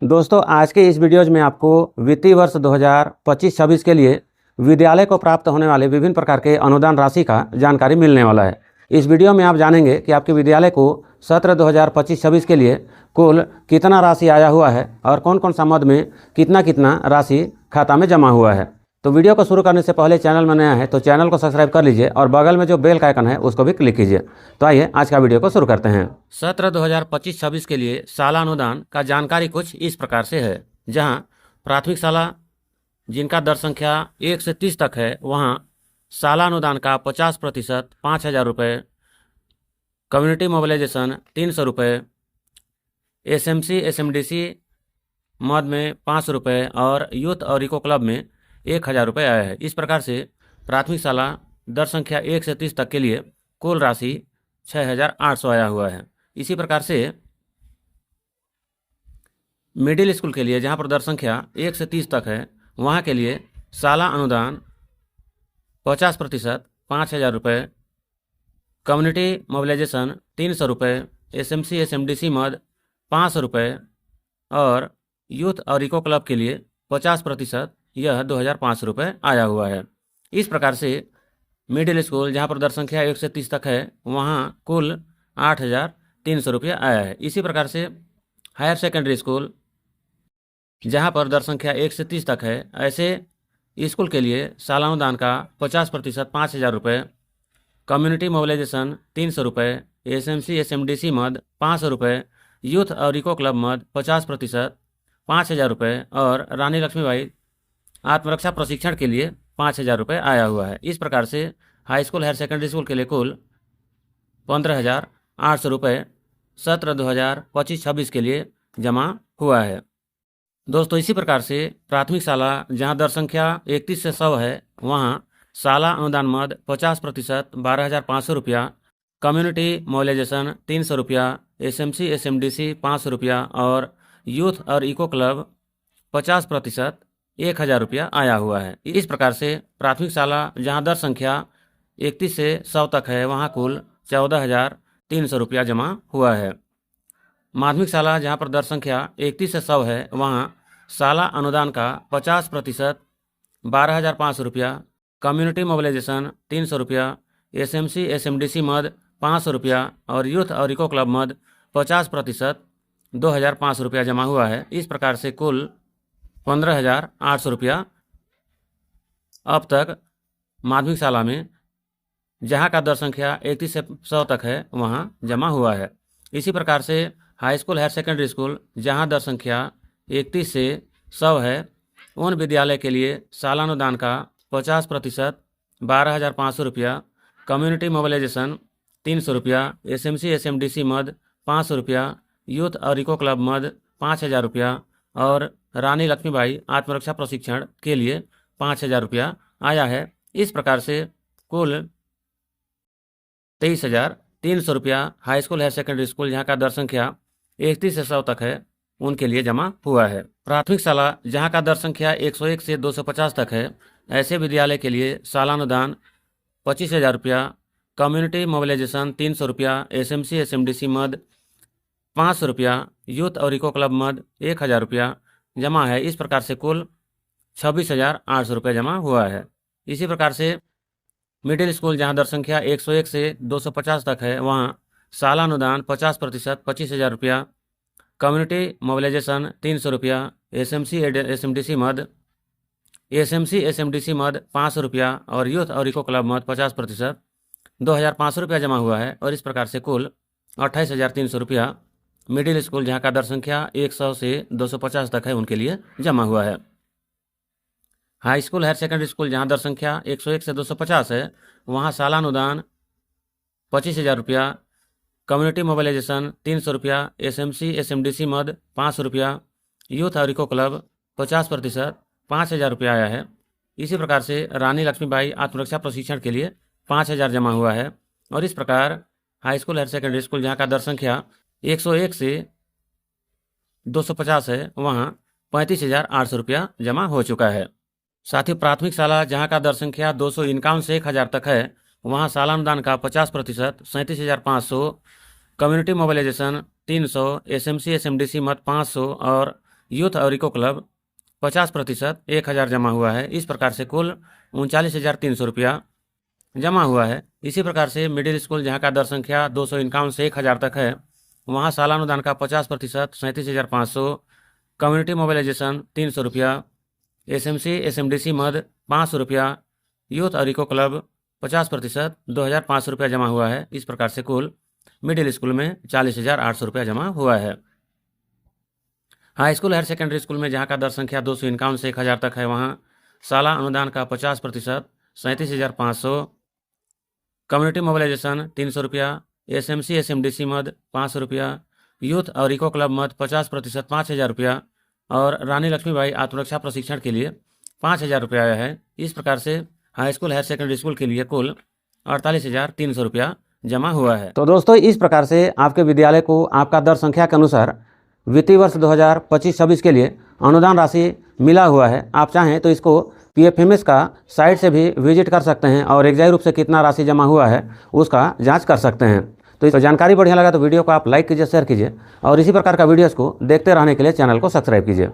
दोस्तों, आज के इस वीडियोज में आपको वित्तीय वर्ष 2025-26 के लिए विद्यालय को प्राप्त होने वाले विभिन्न प्रकार के अनुदान राशि का जानकारी मिलने वाला है। इस वीडियो में आप जानेंगे कि आपके विद्यालय को सत्र 2025-26 के लिए कुल कितना राशि आया हुआ है और कौन कौन सा मद में कितना कितना राशि खाता में जमा हुआ है। तो वीडियो को शुरू करने से पहले चैनल में नया है तो चैनल को सब्सक्राइब कर लीजिए और बगल में जो बेल का आइकन है उसको भी क्लिक कीजिए। तो आइए आज का वीडियो को शुरू करते हैं। सत्र 2025-26 के लिए साला अनुदान का जानकारी कुछ इस प्रकार से है। जहां प्राथमिक शाला जिनका दर संख्या 1 से 30 तक है वहां साला अनुदान का 50% 5,000 रुपये, कम्युनिटी मोबिलाइजेशन 300 रुपये, SMC SMDC मद में 500 रुपये और यूथ और इको क्लब में 1,000 रुपये आया है। इस प्रकार से प्राथमिक शाला दर संख्या 1 से 30 तक के लिए कुल राशि 6,800 आया हुआ है। इसी प्रकार से मिडिल स्कूल के लिए जहां पर दर संख्या 1 से 30 तक है वहां के लिए साला अनुदान 50% 5,000 रुपये, कम्युनिटी मोबिलाइजेशन 300 रुपये, SMC SMDC मद 500 रुपये और यूथ और इको क्लब के लिए 50% यह 2,500 रुपये आया हुआ है। इस प्रकार से मिडिल स्कूल जहां पर दर संख्या 1 से 30 तक है वहां कुल 8,300 रुपये आया है। इसी प्रकार से हायर सेकेंडरी स्कूल जहां पर दर संख्या 1 से 30 तक है ऐसे स्कूल के लिए साल अनुदान का 50% 5,000 रुपये, कम्युनिटी मोबिलाइजेशन 300 रुपये, SMC SMDC मद 500 रुपये, यूथ और इको क्लब मद 50% 5,000 रुपये और रानी लक्ष्मीबाई आत्मरक्षा प्रशिक्षण के लिए 5,000 रुपये आया हुआ है। इस प्रकार से high school higher secondary school के लिए कुल 15,800 रुपये सत्र 2025-26 के लिए जमा हुआ है। दोस्तों, इसी प्रकार से प्राथमिक शाला जहां दर संख्या 31 से 100 है वहां साला अनुदान मद 50% 12,500 रुपया, कम्युनिटी मोबिलाइजेशन 300 रुपया, SMC SMDC 500 रुपया और यूथ और इको क्लब 50% 1,000 रुपया आया हुआ है। इस प्रकार से प्राथमिक शाला जहां दर संख्या 31 से 100 तक है वहां कुल 14,300 रुपया जमा हुआ है। माध्यमिक शाला जहां पर दर संख्या 31 से 100 है वहां साला अनुदान का 50% 12,500 रुपया, कम्युनिटी मोबिलाइजेशन 300 रुपया, SMC SMDC मद 500 रुपया और यूथ और इको क्लब मद 50% 2,500 रुपया जमा हुआ है। इस प्रकार से कुल 15,800 रुपया अब तक माध्यमिक शाला में जहां का दर संख्या 31 से 100 तक है वहां जमा हुआ है। इसी प्रकार से high school higher secondary school जहां दर संख्या 31 से 100 है उन विद्यालय के लिए सालानुदान का 50% 12,500 रुपया, कम्युनिटी मोबिलाइजेशन 300 रुपया, SMC SMDC मद 500 रुपया, यूथ और इको क्लब मद 5,000 रुपया और रानी लक्ष्मीबाई आत्मरक्षा प्रशिक्षण के लिए 5,000 रुपया आया है। इस प्रकार से कुल 23,300 रुपया high school higher secondary school जहां का दर संख्या 31 से 100 तक है उनके लिए जमा हुआ है। प्राथमिक शाला जहां का दर संख्या 101 से 250 तक है ऐसे विद्यालय के लिए सालानुदान 25,000 रुपया, कम्युनिटी मोबिलाइजेशन 300 रुपया, SMC SMDC मद 500 रुपया, यूथ और इको क्लब मद 1,000 रुपया जमा है। इस प्रकार से कुल 26,800 रुपये जमा हुआ है। इसी प्रकार से मिडिल स्कूल जहां दर संख्या 101 से 250 तक है वहां सालानुदान 50% 25,000 रुपया, कम्युनिटी मोबिलाइजेशन 300 रुपया, SMC SMDC मद 500 रुपया और यूथ और इको क्लब मद 50% 2,500 रुपया जमा हुआ है। और इस प्रकार से कुल 28,300 रुपया मिडिल स्कूल जहां का दर संख्या 100 से 250 तक है उनके लिए जमा हुआ है। High school higher secondary school जहां दर संख्या 101 से 250 है वहां सालानुदान 25,000 रुपया, कम्युनिटी मोबिलाइजेशन 300 रुपया, SMC SMDC मद 500 रुपया, यूथ और इको क्लब 50% 5,000 रुपया आया है। इसी प्रकार से रानी लक्ष्मीबाई आत्मरक्षा प्रशिक्षण के लिए 5,000 जमा हुआ है। और इस प्रकार high school higher secondary school जहाँ का दर संख्या 101 से 250 है वहाँ 35,800 रुपया जमा हो चुका है। साथ ही प्राथमिक शाला जहाँ का दर संख्या 251 से 1,000 तक है वहाँ सालानुदान का 50% 37,500, कम्युनिटी मोबिलाइजेशन 300, SMC SMDC मद 500 और यूथ और इको क्लब 50% 1000 जमा हुआ है। इस प्रकार से कुल 39,300 रुपया जमा हुआ है। इसी प्रकार से मिडिल स्कूल जहाँ का दर संख्या 251 से 1000 तक है, वहाँ साल अनुदान का 50% 37,500, कम्युनिटी मोबिलाइजेशन 300 रुपया, SMC SMDC मद 500 रुपया, यूथ और इको क्लब 50% 2,500 रुपया जमा हुआ है। इस प्रकार से कुल मिडिल स्कूल में 40,800 रुपया जमा हुआ है। High school higher secondary school में जहाँ का दर संख्या 251 से 1000 तक है, वहाँ साला अनुदान का 50% 37,500, कम्युनिटी मोबिलाइजेशन 300 रुपया, SMC SMDC मद 500 रुपया, यूथ और इको क्लब मद 50% 5,000 रुपया और रानी लक्ष्मीबाई आत्मरक्षा प्रशिक्षण के लिए 5,000 रुपया आया है। इस प्रकार से high school higher secondary school के लिए कुल 48,300 रुपया जमा हुआ है। तो दोस्तों, इस प्रकार से आपके विद्यालय को आपका दर संख्या के अनुसार वित्तीय वर्ष 2025-26 के लिए अनुदान राशि मिला हुआ है। आप चाहें तो इसको PFMS का साइट से भी विजिट कर सकते हैं और एग्जैक्ट रूप से कितना राशि जमा हुआ है उसका जांच कर सकते हैं। तो इस जानकारी बढ़िया लगा तो वीडियो को आप लाइक कीजिए, शेयर कीजिए और इसी प्रकार का वीडियोस को देखते रहने के लिए चैनल को सब्सक्राइब कीजिए।